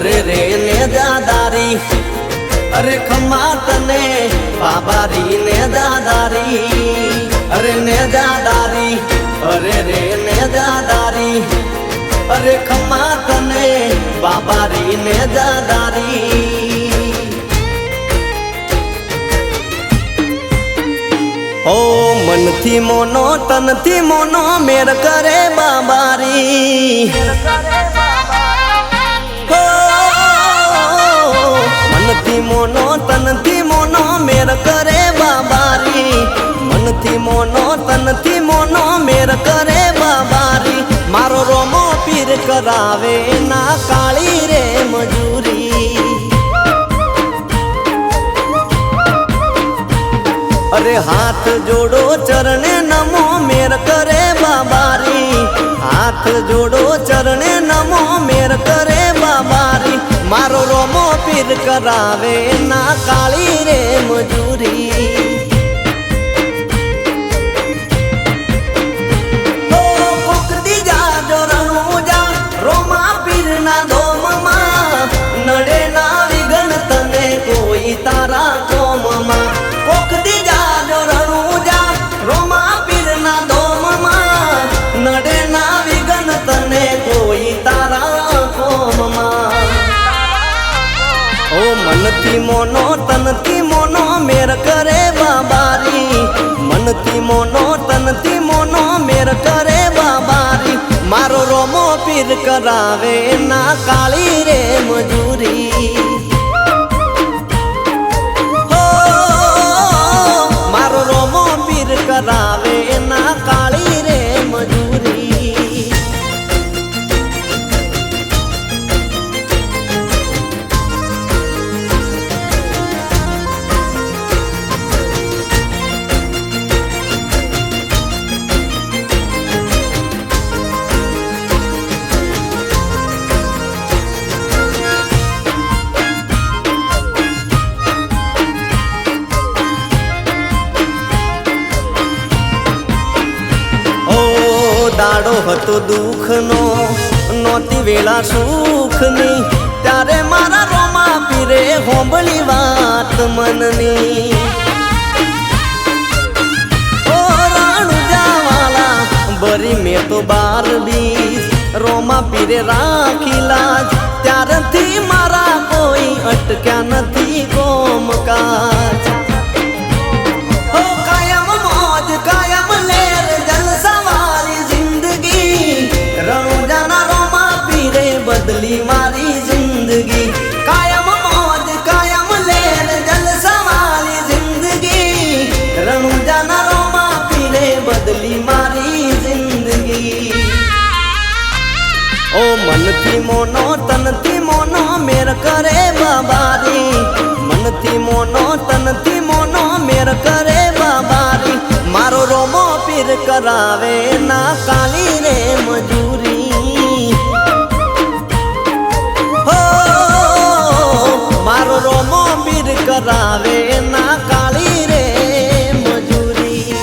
અરે રે ને દાદારી અરે ખમ્મા તને બાબારી ને દાદારી અરે ને દાદારી અરે રે ને દાદારી અરે ખમ્મા તને બાબારી ને દાદારી ઓ મનથી મોનો તનથી મોનો મેર કરે બાબારી મનથી મોનો તનથી મોનો મેર કરે બાબારી મનથી મોનો તનથી મોનો મેર કરે બાબારી મારો રોમો પીર કરાવે ના કાળી રે મજૂરી અરે હાથ જોડો ચરણે નમો મેર કરે બાબારી હાથ જોડો ચરણે નમો મેર કરે બાબારી મારો રોમો પીર કરાવે ના કાળી રે મજૂરી કોકદી જાજો રણુજા રોમા પીર ના ધોમમાં નડે ના વિઘન તને કોઈ તારા કોમમાં કોકદી જાજો રણુજા રોમા પીર ના ધોમમાં નડે ના વિઘન તને કોઈ તારા કોમમાં ઓ મનથી મોનો તનથી મોનો મેર કરે બાબારી મનથી મોનો તનથી મોનો મેર કરે બાબારી મારો રોમો પીર કરાવે ના કાળી રે મજૂરી મારો રોમો પીર કરાવે ના કાળી રે મજૂરી દાડો હતો દુઃખનો નોતી વેળા સુખની ત્યારે મારા રોમા પીરે હોંભળી વાત મનની ઓ રણુજાવાલા બરી મેં તો 12 રોમા પીરે રાખી લાજ ત્યારથી મારા કોઈ અટક્યા નથી કોમકાજ કાયમ મોજ કાયમ લેર જલસવારી રણુજાના રોમા પીરે બદલી મારી જિંદગી કાયમ મોજ કાયમ લેર જલસવારી જિંદગી રણુજાના રોમા પીરે બદલી મારી જિંદગી ઓ મનથી મોનો તનથી મોનો મેર કરે બાબારી મનથી મોનો તનથી મોનો મેર કરે બાબારી મારો રોમો પીર કરાવે ના કાળી રે મજૂરી હો મારો રોમો પીર કરાવે ના કાળી રે મજૂરી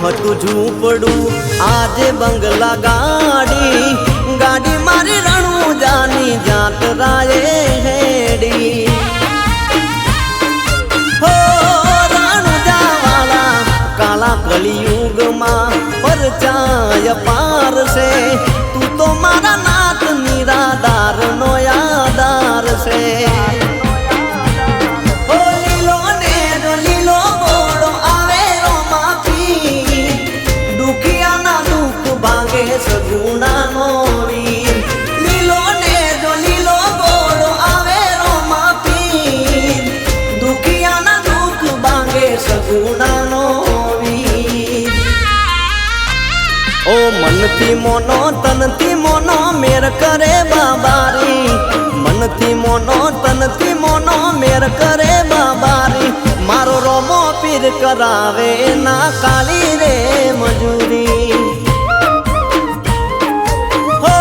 હતું ઝૂંપડું આજે બંગલા ગાડી ગાડી મારી રણુજાની જાતરાએ હેડી હો રણુજાવાલા કાળા કલિયુગમાં પરચાય પારશે તું તો મારા નાથ નિરાધાર નો યાદાર છે સગુણાનો વીર લીલો ને જો લીલો બોલો આવે રોમા પીર દુખિયાના દુઃખ ભાંગે સગુણાનો વીર ઓ મનથી મોનો તનથી મોનો મેર કરે બાબારી મનથી મોનો તનથી કરાવે ના કાળી રે મજૂરી હો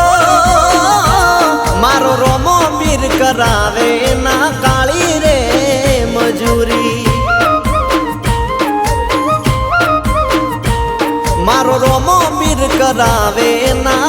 મારો રોમો પીર કરાવે ના કાળી રે મજૂરી મારો રોમો પીર કરાવે ના